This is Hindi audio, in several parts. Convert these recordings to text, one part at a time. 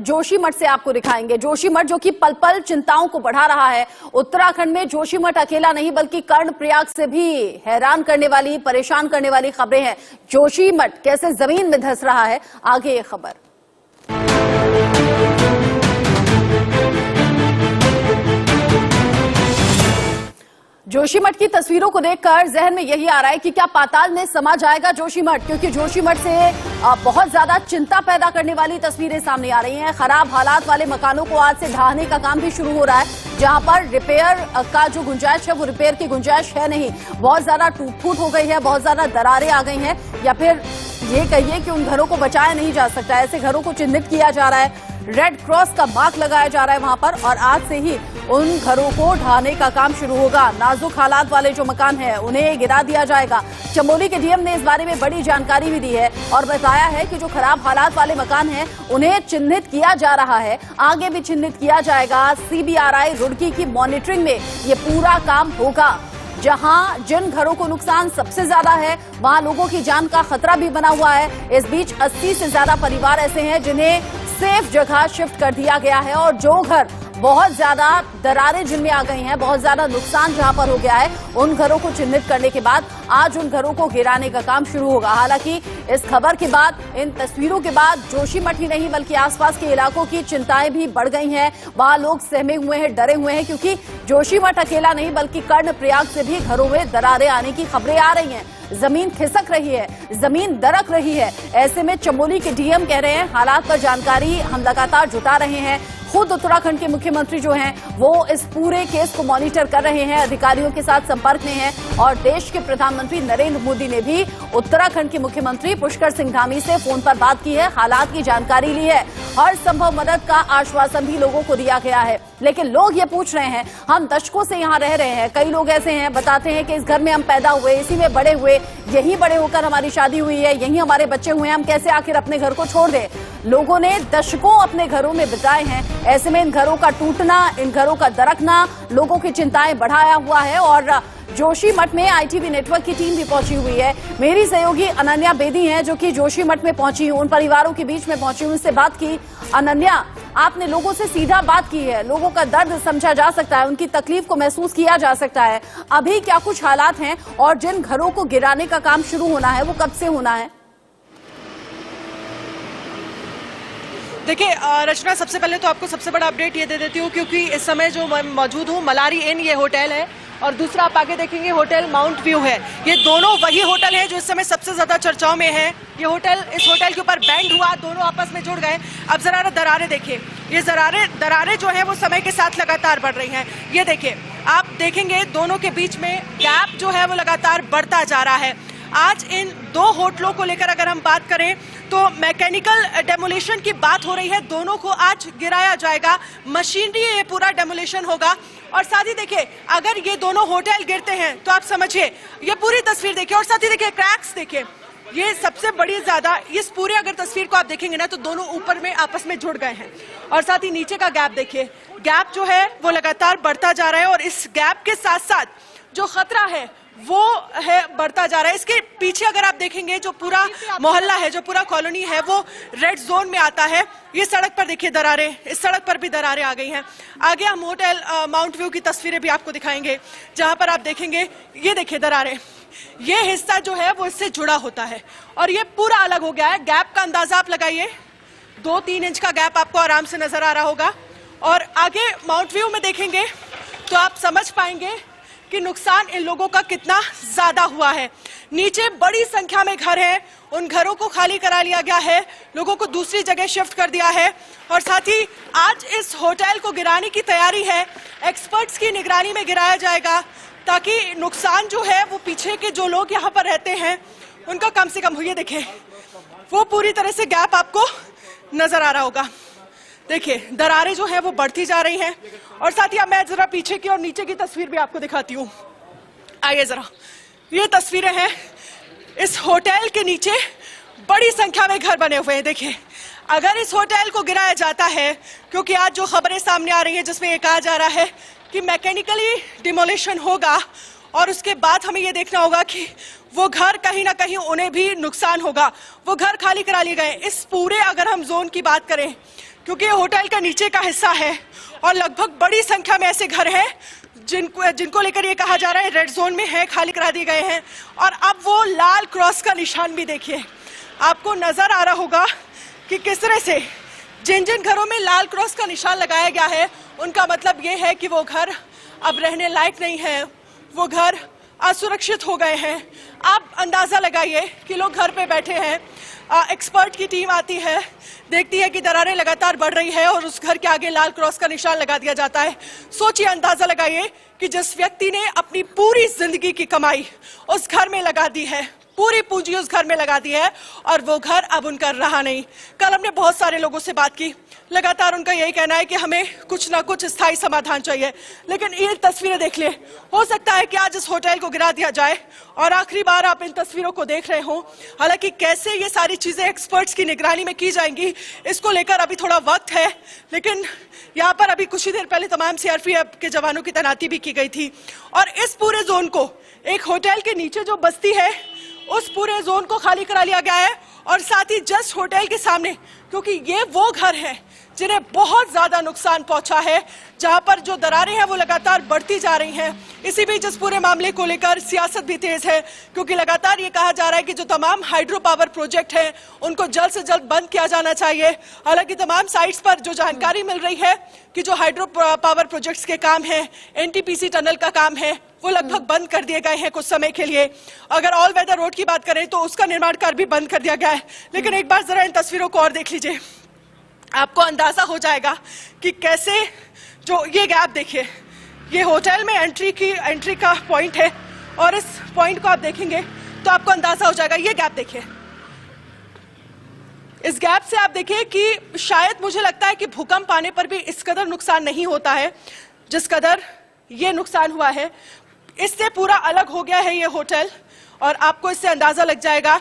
जोशीमठ से आपको दिखाएंगे। जोशीमठ जो कि पल पल चिंताओं को बढ़ा रहा है। उत्तराखंड में जोशीमठ अकेला नहीं बल्कि कर्णप्रयाग से भी हैरान करने वाली, परेशान करने वाली खबरें हैं। जोशीमठ कैसे जमीन में धंस रहा है, आगे ये खबर। जोशीमठ की तस्वीरों को देखकर जहन में यही आ रहा है कि क्या पाताल में समा जाएगा जोशीमठ, क्योंकि जोशीमठ से बहुत ज्यादा चिंता पैदा करने वाली तस्वीरें सामने आ रही हैं। खराब हालात वाले मकानों को आज से ढहाने का काम भी शुरू हो रहा है, जहां पर रिपेयर का जो गुंजाइश है वो रिपेयर की गुंजाइश है नहीं। बहुत ज्यादा टूट फूट हो गई है, बहुत ज्यादा दरारें आ गई हैं, या फिर ये कहिए कि उन घरों को बचाया नहीं जा सकता। ऐसे घरों को चिन्हित किया जा रहा है, रेड क्रॉस का मार्क लगाया जा रहा है वहां पर, और आज से ही उन घरों को ढहाने का काम शुरू होगा। नाजुक हालात वाले जो मकान हैं उन्हें गिरा दिया जाएगा। चमोली के डीएम ने इस बारे में बड़ी जानकारी भी दी है और बताया है कि जो खराब हालात वाले मकान हैं उन्हें चिन्हित किया जा रहा है, आगे भी चिन्हित किया जाएगा। सीबीआरआई रुड़की की मॉनिटरिंग में ये पूरा काम होगा। जहां जिन घरों को नुकसान सबसे ज्यादा है वहां लोगों की जान का खतरा भी बना हुआ है। इस बीच 80 से ज्यादा परिवार ऐसे हैं जिन्हें सेफ जगह शिफ्ट कर दिया गया है, और जो घर बहुत ज्यादा दरारें जिनमें आ गई हैं, बहुत ज्यादा नुकसान जहां पर हो गया है, उन घरों को चिन्हित करने के बाद आज उन घरों को गिराने का काम शुरू होगा। हालांकि इस खबर के बाद, इन तस्वीरों के बाद जोशीमठ ही नहीं बल्कि आसपास के इलाकों की चिंताएं भी बढ़ गई हैं। वहां लोग सहमे हुए हैं, डरे हुए हैं, क्योंकि जोशीमठ अकेला नहीं बल्कि कर्णप्रयाग से भी घरों में दरारें आने की खबरें आ रही हैं। जमीन खिसक रही है, जमीन दरक रही है। ऐसे में चमोली के डीएम कह रहे हैं हालात पर जानकारी हम लगातार जुटा रहे हैं। खुद उत्तराखंड के मुख्यमंत्री जो हैं वो इस पूरे केस को मॉनिटर कर रहे हैं, अधिकारियों के साथ संपर्क में हैं, और देश के प्रधानमंत्री नरेंद्र मोदी ने भी उत्तराखंड के मुख्यमंत्री पुष्कर सिंह धामी से फोन पर बात की है, हालात की जानकारी ली है। हर संभव मदद का आश्वासन भी लोगों को दिया गया है। लेकिन लोग ये पूछ रहे हैं, हम दशकों से यहाँ रह रहे हैं, कई लोग ऐसे हैं बताते हैं कि इस घर में हम पैदा हुए, इसी में बड़े हुए, यही बड़े होकर हमारी शादी हुई है, यही हमारे बच्चे हुए हैं, हम कैसे आखिर अपने घर को छोड़ दें। लोगों ने दशकों अपने घरों में बिताए हैं। ऐसे में इन घरों का टूटना, इन घरों का दरकना लोगों की चिंताएं बढ़ाया हुआ है। और जोशीमठ में आईटीवी नेटवर्क की टीम भी पहुंची हुई है। मेरी सहयोगी अनन्या बेदी हैं जो कि जोशीमठ में पहुंची, उन परिवारों के बीच में पहुंची, उनसे बात की। अनन्या, आपने लोगों से सीधा बात की है, लोगों का दर्द समझा जा सकता है, उनकी तकलीफ को महसूस किया जा सकता है। अभी क्या कुछ हालात हैं और जिन घरों को गिराने का काम शुरू होना है वो कब से होना है? देखिए रचना, सबसे पहले तो आपको सबसे बड़ा अपडेट ये दे देती हूँ, क्योंकि इस समय जो मैं मौजूद हूँ मलारी इन ये होटल है, और दूसरा आप आगे देखेंगे होटल माउंट व्यू है। ये दोनों वही होटल है जो इस समय सबसे ज्यादा चर्चाओं में है। ये होटल, इस होटल के ऊपर बैंड हुआ, दोनों आपस में जुड़ गए। अब जरा दरारें देखिए, ये दरारें जो है वो समय के साथ लगातार बढ़ रही हैं। ये देखिए, आप देखेंगे दोनों के बीच में गैप जो है वो लगातार बढ़ता जा रहा है। आज इन दो होटलों को लेकर अगर हम बात करें तो मैकेनिकल डेमोलिशन की बात हो रही है। दोनों को आज गिराया जाएगा, मशीनरी ये पूरा डेमोलिशन होगा। और साथ ही देखिए, अगर ये दोनों होटल गिरते हैं तो आप समझिए, ये पूरी तस्वीर देखिए, और साथ ही देखिए क्रैक्स देखिए, ये सबसे बड़ी ज्यादा, इस पूरे अगर तस्वीर को आप देखेंगे ना तो दोनों ऊपर में आपस में जुड़ गए हैं। और साथ ही नीचे का गैप देखिए, गैप जो है वो लगातार बढ़ता जा रहा है, और इस गैप के साथ साथ जो खतरा है वो है बढ़ता जा रहा है। इसके पीछे अगर आप देखेंगे जो पूरा मोहल्ला है, जो पूरा कॉलोनी है, वो रेड जोन में आता है। ये सड़क पर देखिए दरारें, इस सड़क पर भी दरारें आ गई हैं। आगे हम होटल माउंट व्यू की तस्वीरें भी आपको दिखाएंगे, जहां पर आप देखेंगे, ये देखिए दरारें, ये हिस्सा जो है वो इससे जुड़ा होता है, और ये पूरा अलग हो गया है। गैप का अंदाजा आप लगाइए, 2-3 इंच का गैप आपको आराम से नजर आ रहा होगा। और आगे माउंट व्यू में देखेंगे तो आप समझ पाएंगे कि नुकसान इन लोगों का कितना ज्यादा हुआ है। नीचे बड़ी संख्या में घर हैं, उन घरों को खाली करा लिया गया है, लोगों को दूसरी जगह शिफ्ट कर दिया है। और साथ ही आज इस होटल को गिराने की तैयारी है, एक्सपर्ट्स की निगरानी में गिराया जाएगा, ताकि नुकसान जो है वो पीछे के जो लोग यहाँ पर रहते हैं उनका कम से कम हो। ये देखें, वो पूरी तरह से गैप आपको नजर आ रहा होगा। देखिए दरारें जो है वो बढ़ती जा रही हैं। और साथ ही अब मैं जरा पीछे की और नीचे की तस्वीर भी आपको दिखाती हूँ। आइए जरा, ये तस्वीरें हैं, इस होटल के नीचे बड़ी संख्या में घर बने हुए हैं। देखिए, अगर इस होटल को गिराया जाता है, क्योंकि आज जो खबरें सामने आ रही हैं जिसमें ये कहा जा रहा है कि मैकेनिकली डिमोलिशन होगा, और उसके बाद हमें ये देखना होगा कि वो घर कहीं ना कहीं उन्हें भी नुकसान होगा, वो घर खाली करा लिए गए। इस पूरे अगर हम जोन की बात करें क्योंकि ये होटल का नीचे का हिस्सा है और लगभग बड़ी संख्या में ऐसे घर हैं जिनको लेकर ये कहा जा रहा है रेड जोन में है, खाली करा दिए गए हैं। और अब वो लाल क्रॉस का निशान भी देखिए, आपको नजर आ रहा होगा कि किस तरह से जिन जिन घरों में लाल क्रॉस का निशान लगाया गया है उनका मतलब ये है कि वो घर अब रहने लायक नहीं है, वो घर असुरक्षित हो गए हैं। आप अंदाजा लगाइए कि लोग घर पे बैठे हैं, एक्सपर्ट की टीम आती है, देखती है कि दरारें लगातार बढ़ रही है और उस घर के आगे लाल क्रॉस का निशान लगा दिया जाता है। सोचिए, अंदाजा लगाइए कि जिस व्यक्ति ने अपनी पूरी जिंदगी की कमाई उस घर में लगा दी है, पूरी पूंजी उस घर में लगा दी है और वो घर अब उनका रहा नहीं। कल हमने बहुत सारे लोगों से बात की, लगातार उनका यही कहना है कि हमें कुछ ना कुछ स्थायी समाधान चाहिए। लेकिन ये तस्वीरें देख ले, हो सकता है कि आज इस होटल को गिरा दिया जाए और आखिरी बार आप इन तस्वीरों को देख रहे हो। हालांकि कैसे ये सारी चीजें एक्सपर्ट्स की निगरानी में की जाएंगी, इसको लेकर अभी थोड़ा वक्त है। लेकिन यहाँ पर अभी कुछ ही देर पहले तमाम सीआरपीएफ के जवानों की तैनाती भी की गई थी और इस पूरे जोन को, एक होटल के नीचे जो बस्ती है उस पूरे जोन को खाली करा लिया गया है। और साथ ही जस्ट होटल के सामने, क्योंकि ये वो घर हैं जिन्हें बहुत ज्यादा नुकसान पहुंचा है, जहां पर जो दरारें हैं वो लगातार बढ़ती जा रही हैं। इसी बीच इस पूरे मामले को लेकर सियासत भी तेज है, क्योंकि लगातार ये कहा जा रहा है कि जो तमाम हाइड्रो पावर प्रोजेक्ट हैं उनको जल्द से जल्द बंद किया जाना चाहिए। हालांकि तमाम साइट्स पर जो जानकारी मिल रही है कि जो हाइड्रो पावर प्रोजेक्ट्स के काम है, एनटीपीसी टनल का काम है, वो लगभग बंद कर दिए गए हैं कुछ समय के लिए। अगर ऑल वेदर रोड की बात करें तो उसका निर्माण कार्य भी बंद कर दिया गया है। लेकिन एक बार जरा इन तस्वीरों को और देख लीजिए, आपको अंदाजा हो जाएगा कि कैसे, जो ये गैप देखिए, ये होटल में एंट्री का पॉइंट है और इस पॉइंट को आप देखेंगे तो आपको अंदाजा हो जाएगा। ये गैप देखिए, इस गैप से आप देखिए कि शायद मुझे लगता है कि भूकंप आने पर भी इस कदर नुकसान नहीं होता है जिस कदर ये नुकसान हुआ है। इससे पूरा अलग हो गया है ये होटल और आपको इससे अंदाजा लग जाएगा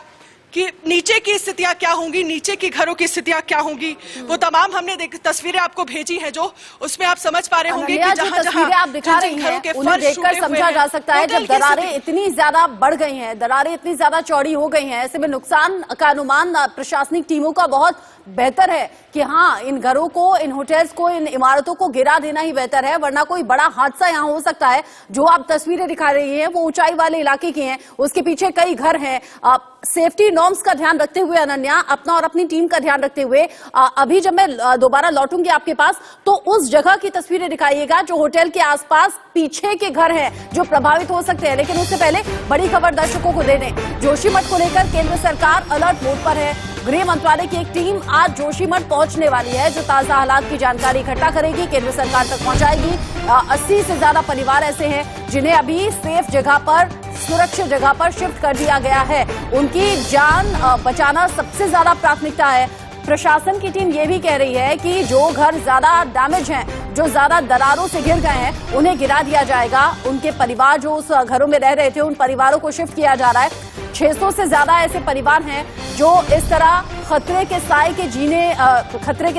कि नीचे की स्थितियां क्या होंगी, नीचे की घरों की स्थितियां क्या होंगी। वो तमाम हमने तस्वीरें आपको भेजी हैं, जो उसमें आप समझ पा रहे होंगे कि जहां आप दिखा रही हैं उन्हें देखकर समझा जा सकता है जब दरारें इतनी ज्यादा बढ़ गई हैं, दरारें इतनी ज्यादा चौड़ी हो गई हैं, ऐसे में नुकसान का अनुमान प्रशासनिक टीमों का बहुत बेहतर है कि हाँ, इन घरों को, इन होटल्स को, इन इमारतों को गिरा देना ही बेहतर है, वरना कोई बड़ा हादसा यहाँ हो सकता है। जो आप तस्वीरें दिखा रही हैं वो ऊंचाई वाले इलाके की हैं, उसके पीछे कई घर हैं। सेफ्टी नॉर्म्स का ध्यान रखते हुए अनन्या, अपना और अपनी टीम का ध्यान रखते हुए, अभी जब मैं दोबारा लौटूंगी आपके पास तो उस जगह की तस्वीरें दिखाइएगा जो होटल के आसपास पीछे के घर हैं जो प्रभावित हो सकते हैं। लेकिन उससे पहले बड़ी खबर दर्शकों को दे दें, जोशीमठ को लेकर केंद्र सरकार अलर्ट मोड पर है। गृह मंत्रालय की एक टीम आज जोशीमठ पहुंचने वाली है, जो ताजा हालात की जानकारी इकट्ठा करेगी, केंद्र सरकार तक पहुंचाएगी। 80 से ज्यादा परिवार ऐसे हैं जिन्हें अभी सेफ जगह पर, सुरक्षित जगह पर शिफ्ट कर दिया गया है। उनकी जान बचाना सबसे ज्यादा प्राथमिकता है। प्रशासन की टीम ये भी कह रही है कि जो घर ज्यादा डैमेज हैं, जो ज्यादा दरारों से घिर गए हैं, उन्हें गिरा दिया जाएगा। उनके परिवार जो उस घरों में रह रहे थे, उन परिवारों को शिफ्ट किया जा रहा है। 600 से ज्यादा ऐसे परिवार हैं जो इस तरह खतरे के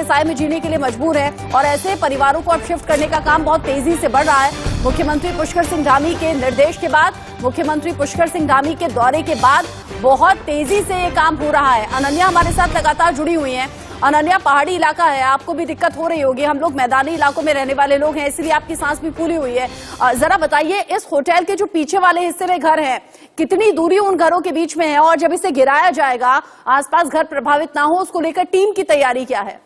साए में जीने के लिए मजबूर हैं और ऐसे परिवारों को अब शिफ्ट करने का काम बहुत तेजी से बढ़ रहा है। मुख्यमंत्री पुष्कर सिंह धामी के निर्देश के बाद, मुख्यमंत्री पुष्कर सिंह धामी के दौरे के बाद बहुत तेजी से ये काम हो रहा है। अनन्या हमारे साथ लगातार जुड़ी हुई हैं। अनन्या, पहाड़ी इलाका है, आपको भी दिक्कत हो रही होगी, हम लोग मैदानी इलाकों में रहने वाले लोग हैं, इसलिए आपकी सांस भी फूली हुई है। जरा बताइए, इस होटल के जो पीछे वाले हिस्से में घर हैं, कितनी दूरी उन घरों के बीच में है और जब इसे गिराया जाएगा आसपास घर प्रभावित ना हो, उसको लेकर टीम की तैयारी क्या है?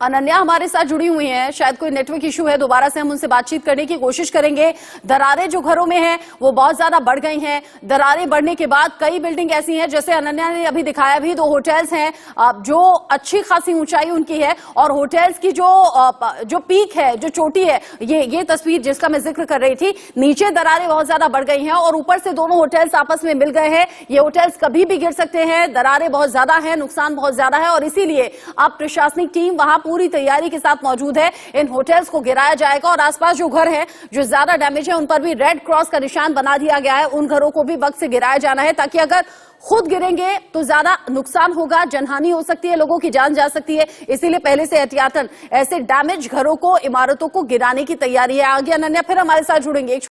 अनन्या हमारे साथ जुड़ी हुई हैं, शायद कोई नेटवर्क इशू है, दोबारा से हम उनसे बातचीत करने की कोशिश करेंगे। दरारें जो घरों में हैं वो बहुत ज्यादा बढ़ गई हैं। दरारें बढ़ने के बाद कई बिल्डिंग ऐसी हैं, जैसे अनन्या ने अभी दिखाया भी, 2 होटल्स हैं जो अच्छी खासी ऊंचाई उनकी है और होटल्स की जो पीक है, जो चोटी है, ये तस्वीर जिसका मैं जिक्र कर रही थी, नीचे दरारें बहुत ज्यादा बढ़ गई हैं और ऊपर से दोनों होटल्स आपस में मिल गए हैं। ये होटल्स कभी भी गिर सकते हैं, दरारें बहुत ज्यादा हैं, नुकसान बहुत ज्यादा है और इसीलिए अब प्रशासनिक टीम वहां पूरी तैयारी के साथ मौजूद है। इन होटल्स को गिराया जाएगा और आसपास जो घर हैं जो ज्यादा डैमेज है उन पर भी रेड क्रॉस का निशान बना दिया गया है। उन घरों को भी वक्त से गिराया जाना है, ताकि अगर खुद गिरेंगे तो ज्यादा नुकसान होगा, जनहानि हो सकती है, लोगों की जान जा सकती है। इसीलिए पहले से एहतियातन ऐसे डैमेज घरों को, इमारतों को गिराने की तैयारी है। आगे अनन्या फिर हमारे साथ जुड़ेंगे।